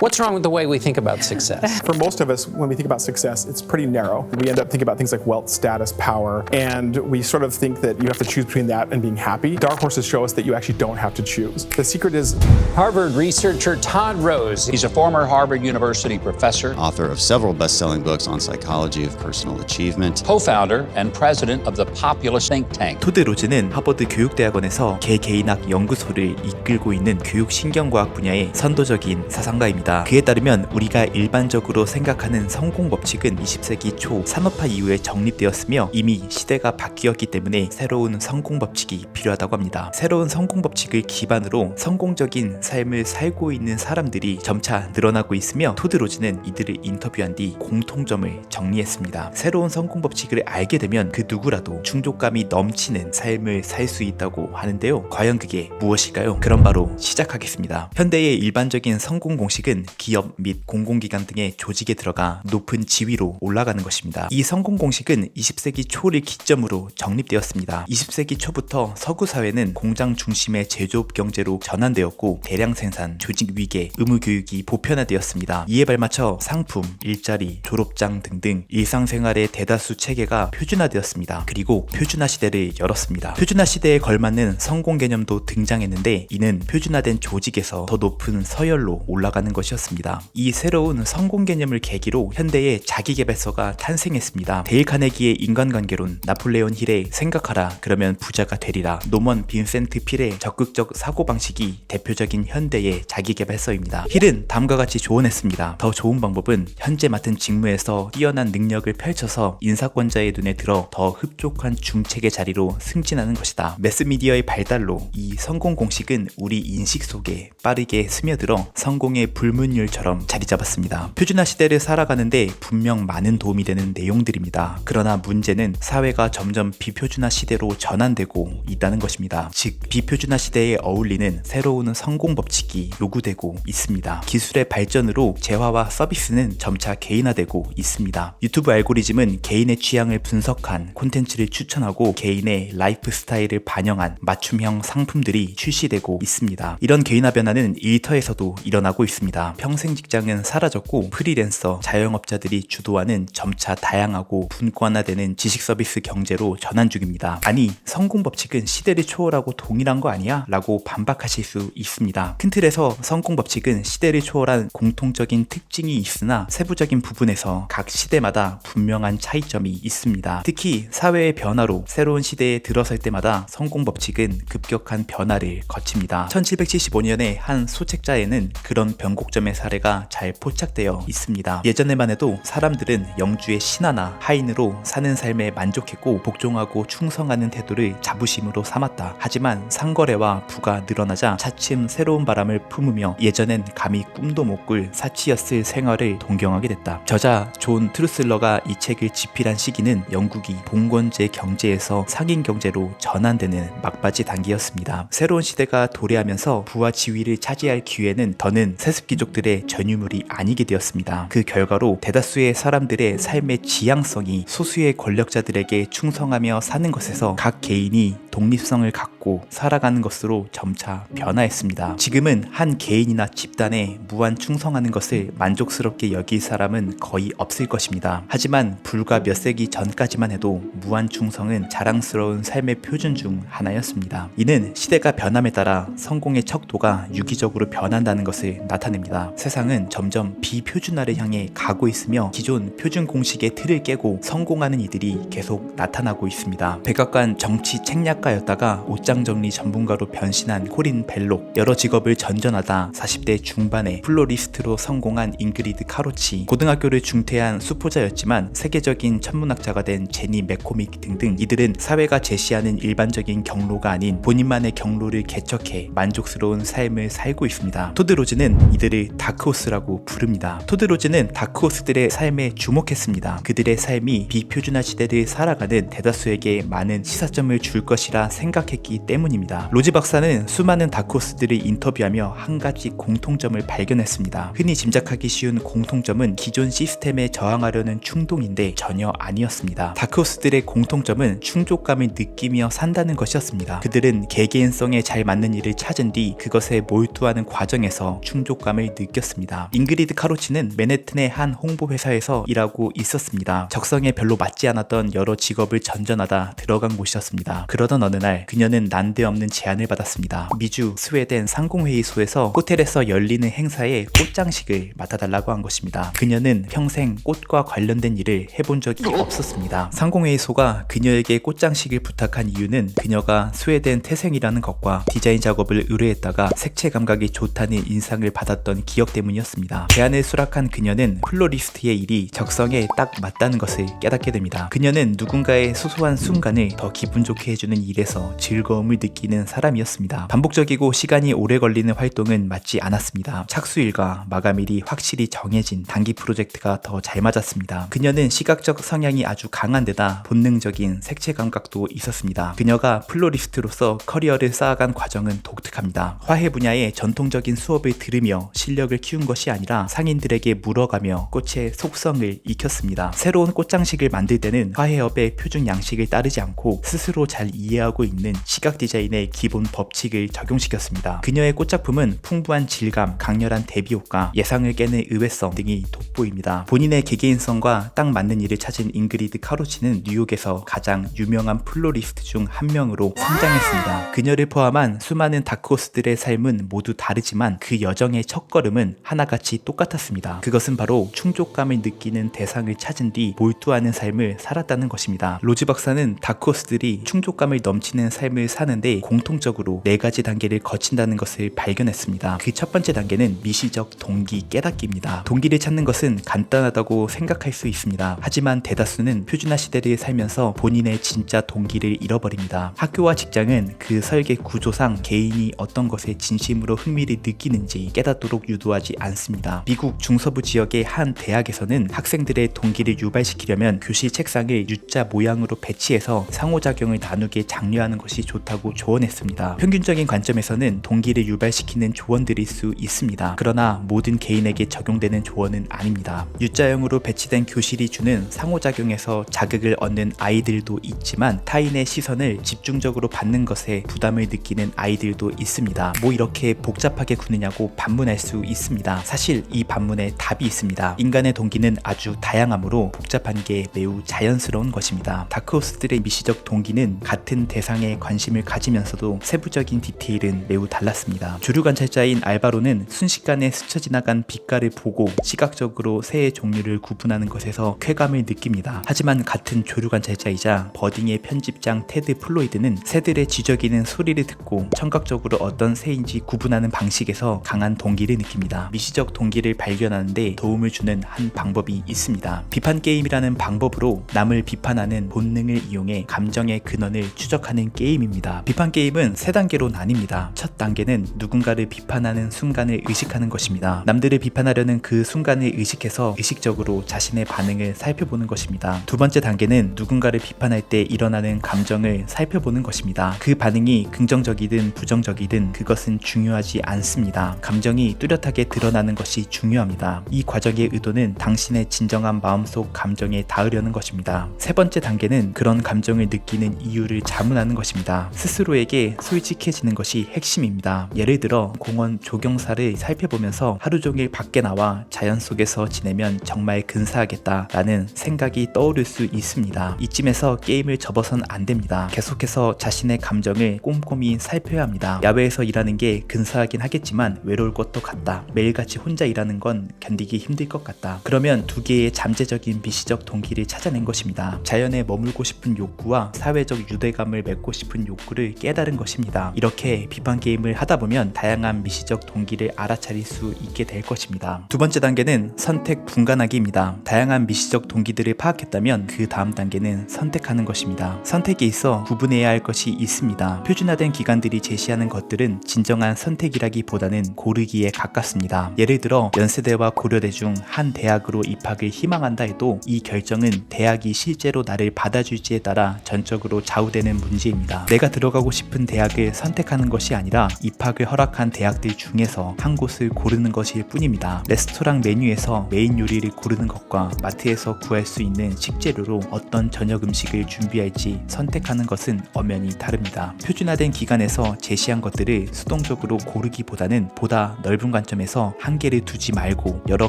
What's wrong with the way we think about success? For most of us, when we think about success, it's pretty narrow. We end up thinking about things like wealth, status, power, and we sort of think that you have to choose between that and being happy. Dark horses show us that you actually don't have to choose. The secret is Harvard researcher Todd Rose. He's a former Harvard University professor, author of several best-selling books on psychology of personal achievement, co-founder and president of the Populous think tank. 토드 로즈는 하버드 교육대학원에서 개개인학 연구소를 이끌고 있는 교육신경과학 분야의 선도적인 사상가입니다. 그에 따르면 우리가 일반적으로 생각하는 성공 법칙은 20세기 초 산업화 이후에 정립되었으며 이미 시대가 바뀌었기 때문에 새로운 성공 법칙이 필요하다고 합니다. 새로운 성공 법칙을 기반으로 성공적인 삶을 살고 있는 사람들이 점차 늘어나고 있으며 토드 로즈는 이들을 인터뷰한 뒤 공통점을 정리했습니다. 새로운 성공 법칙을 알게 되면 그 누구라도 충족감이 넘치는 삶을 살 수 있다고 하는데요. 과연 그게 무엇일까요? 그럼 바로 시작하겠습니다. 현대의 일반적인 성공 공식은 기업 및 공공기관 등의 조직에 들어가 높은 지위로 올라가는 것입니다. 이 성공 공식은 20세기 초를 기점으로 정립되었습니다. 20세기 초부터 서구 사회는 공장 중심의 제조업 경제로 전환되었고 대량 생산, 조직 위계, 의무 교육이 보편화되었습니다. 이에 발맞춰 상품, 일자리, 졸업장 등등 일상생활의 대다수 체계가 표준화되었습니다. 그리고 표준화 시대를 열었습니다. 표준화 시대에 걸맞는 성공 개념도 등장했는데 이는 표준화된 조직에서 더 높은 서열로 올라가는 것이었습니다. 이 새로운 성공 개념을 계기로 현대의 자기계발서가 탄생했습니다. 데일 카네기의 인간관계론, 나폴레온 힐의 생각하라 그러면 부자가 되리라, 노먼 빈센트 필의 적극적 사고방식이 대표적인 현대의 자기계발서입니다. 힐은 다음과 같이 조언했습니다. 더 좋은 방법은 현재 맡은 직무에서 뛰어난 능력을 펼쳐서 인사권자의 눈에 들어 더 흡족한 중책의 자리로 승진하는 것이다. 매스미디어의 발달로 이 성공 공식은 우리 인식 속에 빠르게 스며들어 성공의 불문율처럼 자리 잡았습니다. 표준화 시대를 살아가는데 분명 많은 도움이 되는 내용들입니다. 그러나 문제는 사회가 점점 비표준화 시대로 전환되고 있다는 것입니다. 즉 비표준화 시대에 어울리는 새로운 성공 법칙이 요구되고 있습니다. 기술의 발전으로 재화와 서비스는 점차 개인화되고 있습니다. 유튜브 알고리즘은 개인의 취향을 분석한 콘텐츠를 추천하고 개인의 라이프 스타일을 반영한 맞춤형 상품들이 출시되고 있습니다. 이런 개인화 변화는 일터에서도 일어나고 있습니다. 평생 직장은 사라졌고 프리랜서, 자영업자들이 주도하는 점차 다양하고 분권화되는 지식 서비스 경제로 전환 중입니다. 아니, 성공 법칙은 시대를 초월하고 동일한 거 아니야? 라고 반박하실 수 있습니다. 큰 틀에서 성공 법칙은 시대를 초월한 공통적인 특징이 있으나 세부적인 부분에서 각 시대마다 분명한 차이점이 있습니다. 특히 사회의 변화로 새로운 시대에 들어설 때마다 성공 법칙은 급격한 변화를 거칩니다. 1775년에 한 소책자에는 그런 변곡점의 사례가 잘 포착되어 있습니다. 예전에만 해도 사람들은 영주의 신하나 하인으로 사는 삶에 만족했고 복종하고 충성하는 태도를 자부심으로 삼았다. 하지만 상거래와 부가 늘어나자 차츰 새로운 바람을 품으며 예전엔 감히 꿈도 못 꿀 사치였을 생활을 동경하게 됐다. 저자 존 트루슬러가 이 책을 집필한 시기는 영국이 봉건제 경제에서 상인 경제로 전환되는 막바지 단계였습니다. 새로운 시대가 도래하면서 부와 지위를 차지할 기회는 더는 세습귀족들의 전유물이 아니게 되었습니다. 그 결과로 대다수의 사람들의 삶의 지향성이 소수의 권력자들에게 충성하며 사는 것에서 각 개인이 독립성을 갖고 살아가는 것으로 점차 변화했습니다. 지금은 한 개인이나 집단에 무한 충성하는 것을 만족스럽게 여길 사람은 거의 없을 것입니다. 하지만 불과 몇 세기 전까지만 해도 무한 충성은 자랑스러운 삶의 표준 중 하나였습니다. 이는 시대가 변함에 따라 성공의 척도가 유기적으로 변한다는 것을 나타냅니다. 세상은 점점 비표준화를 향해 가고 있으며 기존 표준 공식의 틀을 깨고 성공하는 이들이 계속 나타나고 있습니다. 백악관 정치 책략가였다가 옷장 정리 전문가로 변신한 코린 벨록, 여러 직업을 전전하다 40대 중반에 플로리스트로 성공한 잉그리드 카로치, 고등학교를 중퇴한 수포자였지만 세계적인 천문학자가 된 제니 맥코믹 등등 이들은 사회가 제시하는 일반적인 경로가 아닌 본인만의 경로를 개척해 만족스러운 삶을 살고 있습니다. 토드 로즈는 이들을 다크호스라고 부릅니다. 토드 로즈는 다크호스들의 삶에 주목했습니다. 그들의 삶이 비표준화 시대를 살아가는 대다수에게 많은 시사점을 줄 것이라 생각했기 때문입니다. 로즈 박사는 수많은 다크호스들을 인터뷰하며 한 가지 공통점을 발견했습니다. 흔히 짐작하기 쉬운 공통점은 기존 시스템에 저항하려는 충동인데 전혀 아니었습니다. 다크호스들의 공통점은 충족감을 느끼며 산다는 것이었습니다. 그들은 개개인성에 잘 맞는 일을 찾은 뒤 그것에 몰두하는 과정에서 충족감을 실망감을 느꼈습니다. 잉그리드 카로치는 맨해튼의 한 홍보회사에서 일하고 있었습니다. 적성에 별로 맞지 않았던 여러 직업을 전전하다 들어간 곳이었습니다. 그러던 어느 날 그녀는 난데없는 제안을 받았습니다. 미주 스웨덴 상공회의소에서 호텔에서 열리는 행사에 꽃장식을 맡아달라고 한 것입니다. 그녀는 평생 꽃과 관련된 일을 해본 적이 없었습니다. 상공회의소가 그녀에게 꽃장식을 부탁한 이유는 그녀가 스웨덴 태생이라는 것과 디자인 작업을 의뢰했다가 색채 감각이 좋다는 인상을 받았던 기억 때문이었습니다. 제안을 수락한 그녀는 플로리스트의 일이 적성에 딱 맞다는 것을 깨닫게 됩니다. 그녀는 누군가의 소소한 순간을 더 기분 좋게 해주는 일에서 즐거움을 느끼는 사람이었습니다. 반복적이고 시간이 오래 걸리는 활동은 맞지 않았습니다. 착수일과 마감일이 확실히 정해진 단기 프로젝트가 더 잘 맞았습니다. 그녀는 시각적 성향이 아주 강한 데다 본능적인 색채 감각도 있었습니다. 그녀가 플로리스트로서 커리어를 쌓아간 과정은 독특합니다. 화해 분야의 전통적인 수업을 들으며 실력을 키운 것이 아니라 상인들에게 물어가며 꽃의 속성을 익혔습니다. 새로운 꽃장식을 만들 때는 화해업의 표준 양식을 따르지 않고 스스로 잘 이해하고 있는 시각 디자인의 기본 법칙을 적용시켰습니다. 그녀의 꽃작품은 풍부한 질감, 강렬한 대비 효과, 예상을 깨는 의외성 등이 돋보입니다. 본인의 개개인성과 딱 맞는 일을 찾은 잉그리드 카로치는 뉴욕에서 가장 유명한 플로리스트 중 한 명으로 성장했습니다. 그녀를 포함한 수많은 다크호스들의 삶은 모두 다르지만 그 여정의 첫걸음은 하나같이 똑같았습니다. 그것은 바로 충족감을 느끼는 대상을 찾은 뒤 몰두하는 삶을 살았다는 것입니다. 로즈 박사는 다크호스들이 충족감을 넘치는 삶을 사는데 공통적으로 4가지 단계를 거친다는 것을 발견했습니다. 그 첫 번째 단계는 미시적 동기 깨닫기입니다. 동기를 찾는 것은 간단하다고 생각할 수 있습니다. 하지만 대다수는 표준화 시대를 살면서 본인의 진짜 동기를 잃어버립니다. 학교와 직장은 그 설계 구조상 개인이 어떤 것에 진심으로 흥미를 느끼는지 깨닫도록 유도하지 않습니다. 미국 중서부 지역의 한 대학에서는 학생들의 동기를 유발시키려면 교실 책상을 U자 모양으로 배치해서 상호작용을 나누게 장려하는 것이 좋다고 조언했습니다. 평균적인 관점에서는 동기를 유발시키는 조언들일 수 있습니다. 그러나 모든 개인에게 적용되는 조언은 아닙니다. U자형으로 배치된 교실이 주는 상호작용에서 자극을 얻는 아이들도 있지만 타인의 시선을 집중적으로 받는 것에 부담을 느끼는 아이들도 있습니다. 뭐 이렇게 복잡하게 구느냐고 반문할 수 있습니다. 사실 이 반문에 답이 있습니다. 인간의 동기는 아주 다양하므로 복잡한 게 매우 자연스러운 것입니다. 다크호스들의 미시적 동기는 같은 대상에 관심을 가지면서도 세부적인 디테일은 매우 달랐습니다. 주류 관찰자인 알바로는 순식간에 스쳐 지나간 빛깔을 보고 시각적으로 새의 종류를 구분하는 것에서 쾌감을 느낍니다. 하지만 같은 조류 관찰자이자 버딩의 편집장 테드 플로이드는 새들의 쥐저기는 소리를 듣고 청각적으로 어떤 새인지 구분하는 방식에서 강한 동기를 느낍니다. 미시적 동기를 발견하는데 도움을 주는 한 방법이 있습니다. 비판 게임이라는 방법으로 남을 비판하는 본능을 이용해 감정의 근원을 추적하는 게임입니다. 비판 게임은 3단계로 나뉩니다. 첫 단계는 누군가를 비판하는 순간을 의식하는 것입니다. 남들을 비판하려는 그 순간을 의식해서 의식적으로 자신의 반응을 살펴보는 것입니다. 두 번째 단계는 누군가를 비판할 때 일어나는 감정을 살펴보는 것입니다. 그 반응이 긍정적이든 부정적이든 그것은 중요하지 않습니다. 감정이 뚜렷하게 드러나는 것이 중요합니다. 이 과정의 의도는 당신의 진정한 마음속 감정에 닿으려는 것입니다. 세 번째 단계는 그런 감정을 느끼는 이유를 자문하는 것입니다. 스스로에게 솔직해지는 것이 핵심입니다. 예를 들어 공원 조경사를 살펴보면서 하루 종일 밖에 나와 자연 속에서 지내면 정말 근사하겠다 라는 생각이 떠오를 수 있습니다. 이쯤에서 게임을 접어선 안 됩니다. 계속해서 자신의 감정을 꼼꼼히 살펴야 합니다. 야외에서 일하는 게 근사하긴 하겠지만 외로울 것도 같다. 매일같이 혼자 일하는 건 견디기 힘들 것 같다. 그러면 2개의 잠재적인 미시적 동기를 찾아낸 것입니다. 자연에 머물고 싶은 욕구와 사회적 유대감을 맺고 싶은 욕구를 깨달은 것입니다. 이렇게 비판 게임을 하다 보면 다양한 미시적 동기를 알아차릴 수 있게 될 것입니다. 두 번째 단계는 선택 분간하기입니다. 다양한 미시적 동기들을 파악했다면 그 다음 단계는 선택하는 것입니다. 선택에 있어 구분해야 할 것이 있습니다. 표준화된 기관들이 제시하는 것들은 진정한 선택이라기보다는 고르기에 가깝습니다. 예를 들어 연세대와 고려대 중 한 대학으로 입학을 희망한다 해도 이 결정은 대학이 실제로 나를 받아줄지에 따라 전적으로 좌우되는 문제입니다. 내가 들어가고 싶은 대학을 선택하는 것이 아니라 입학을 허락한 대학들 중에서 한 곳을 고르는 것일 뿐입니다. 레스토랑 메뉴에서 메인 요리를 고르는 것과 마트에서 구할 수 있는 식재료로 어떤 저녁 음식을 준비할지 선택하는 것은 엄연히 다릅니다. 표준화된 기관에서 제시한 것들을 수동적으로 고르기보다는 보다 넓은 관점에서 한계를 두지 말고 여러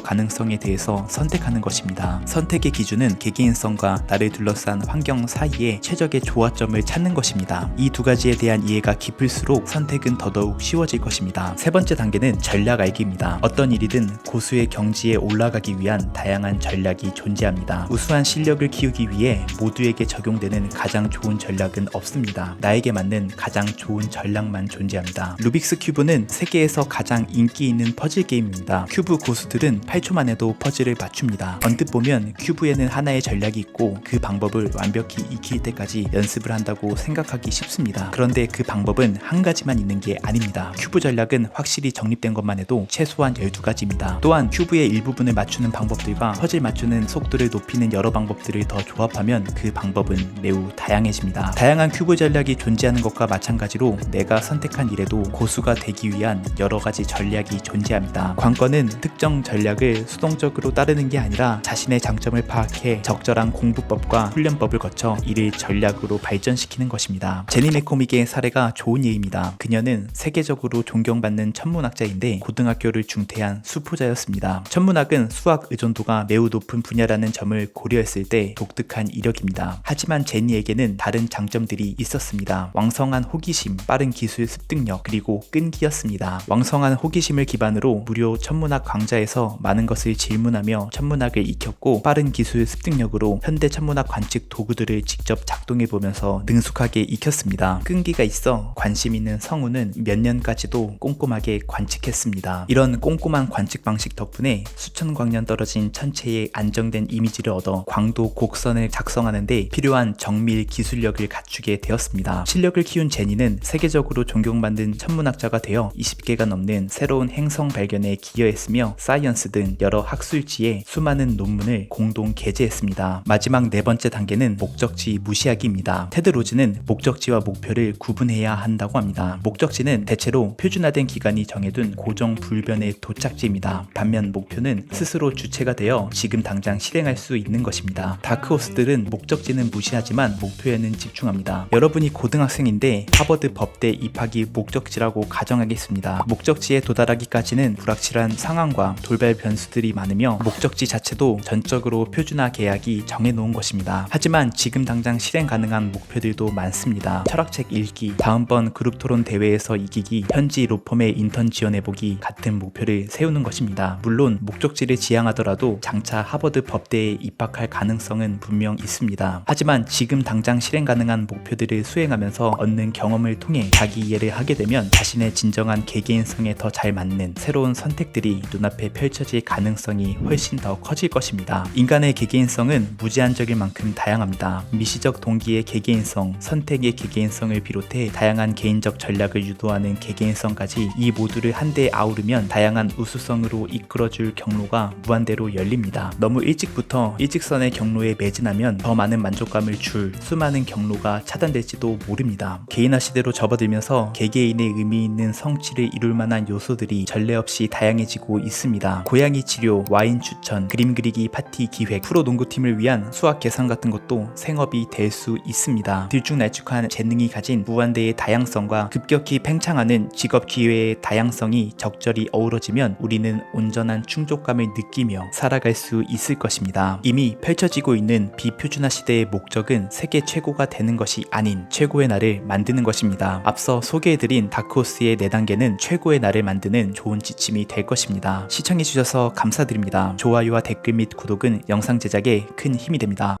가능성에 대해서 선택하는 것입니다. 선택의 기준은 개개인성과 나를 둘러싼 환경 사이에 최적의 조화점을 찾는 것입니다. 이 두 가지에 대한 이해가 깊을수록 선택은 더더욱 쉬워질 것입니다. 세 번째 단계는 전략 알기입니다. 어떤 일이든 고수의 경지에 올라가기 위한 다양한 전략이 존재합니다. 우수한 실력을 키우기 위해 모두에게 적용되는 가장 좋은 전략은 없습니다. 나에게 맞는 가장 좋은 전략만 존재합니다. 루빅스 큐브는 세계에서 가장 인기 있는 퍼즐 게임입니다. 큐브 고수들은 8초만 해도 퍼즐을 맞춥니다. 언뜻 보면 큐브에는 하나의 전략이 있고 그 방법을 완벽히 익힐 때까지 연습을 한다고 생각하기 쉽습니다. 그런데 그 방법은 한 가지만 있는 게 아닙니다. 큐브 전략은 확실히 정립된 것만 해도 최소한 12가지입니다. 또한 큐브의 일부분을 맞추는 방법들과 퍼즐 맞추는 속도를 높이는 여러 방법들을 더 조합하면 그 방법은 매우 다양해집니다. 다양한 큐브 전략이 존재하는 것과 마찬가지로 내가 선택한 일에도 고수가 되기 위한 여러 가지 전략이 존재합니다. 관건은 특정 전략을 수동적으로 따르는 게 아니라 자신의 장점을 파악해 적절한 공부법과 훈련법을 거쳐 이를 전략으로 발전시키는 것입니다. 제니 맥코믹의 사례가 좋은 예입니다. 그녀는 세계적으로 존경받는 천문학자인데 고등학교를 중퇴한 수포자였습니다. 천문학은 수학 의존도가 매우 높은 분야라는 점을 고려했을 때 독특한 이력입니다. 하지만 제니에게는 다른 장점들이 있었습니다. 왕성한 호기심, 빠른 기술 습득력, 그리고 끈기였습니다. 왕성한 호기심을 기반으로 무료 천문학 강좌에서 많은 것을 질문하며 천문학을 익혔고, 빠른 기술 습득력으로 현대 천문학 관측 도구들을 직접 작동해보면서 능숙하게 익혔습니다. 끈기가 있어 관심 있는 성우는 몇 년까지도 꼼꼼하게 관측했습니다. 이런 꼼꼼한 관측 방식 덕분에 수천 광년 떨어진 천체의 안정된 이미지를 얻어 광도 곡선을 작성하는 데 필요한 정밀 기술력을 갖추게 되었습니다. 실력을 키운 제니는 세계적으로 존경받는 천문학자가 되어 20개가 넘는 새로운 행성 발견에 기여했으며 사이언스 등 여러 학술지에 수많은 논문을 공동 게재했습니다. 마지막 네 번째 단계는 목적지 무시하기입니다. 테드 로즈는 목적지와 목표를 구분해야 한다고 합니다. 목적지는 대체로 표준화된 기간이 정해둔 고정 불변의 도착지입니다. 반면 목표는 스스로 주체가 되어 지금 당장 실행할 수 있는 것입니다. 다크호스들은 목적지는 무시하지만 목표에는 집중합니다. 여러분이 고등학생인데 하버드 법대 입학이 목적지라고 가정하겠습니다. 목적지에 도달하기까지는 불확실한 상황과 돌발 변수들이 많으며 목적지 자체도 전적으로 표준화 계약이 정해놓은 것입니다. 하지만 지금 당장 실행 가능한 목표들도 많습니다. 철학책 읽기, 다음번 그룹 토론 대회에서 이기기, 현지 로펌에 인턴 지원해보기 같은 목표를 세우는 것입니다. 물론 목적지를 지향하더라도 장차 하버드 법대에 입학할 가능성은 분명 있습니다. 하지만 지금 당장 실행 가능한 목표들을 수행하면서 얻는 경험을 통해 자기 이해를 하게 되면 자신의 진정한 개개인성에 더 잘 맞는 새로운 선택들이 눈앞에 펼쳐질 가능성이 훨씬 더 커질 것입니다. 인간의 개개인성은 무제한적일 만큼 다양합니다. 미시적 동기의 개개인성, 선택의 개개인성을 비롯해 다양한 개인적 전략을 유도하는 개개인성까지 이 모두를 한데 아우르면 다양한 우수성으로 이끌어줄 경로가 무한대로 열립니다. 너무 일찍부터 일직선의 경로에 매진하면 더 많은 만족감을 줄 수많은 경로가 차단될지도 모릅니다. 개인화 시대로 접어들면서 개개인의 의미 있는 성취를 이룰 만한 요소들이 전례 없이 다양해지고 있습니다. 고양이 치료, 와인 추천, 그림 그리기 파티 기획, 프로 농구팀을 위한 수학 계산 같은 것도 생업이 될 수 있습니다. 들쭉날쭉한 재능이 가진 무한대의 다양성과 급격히 팽창하는 직업 기회의 다양성이 적절히 어우러지면 우리는 온전한 충족감을 느끼며 살아갈 수 있을 것입니다. 이미 펼쳐지고 있는 비표준화 시대의 목적은 세계 최고가 되는 것이 아닌 최고의 나를 만드는 것입니다. 앞서 소개해드린 다크호스의 4단계는 최고의 나를 만드는 좋은 지침이 될 것입니다. 시청해주셔서 감사드립니다. 좋아요와 댓글 및 구독은 영상 제작에 큰 힘이 됩니다.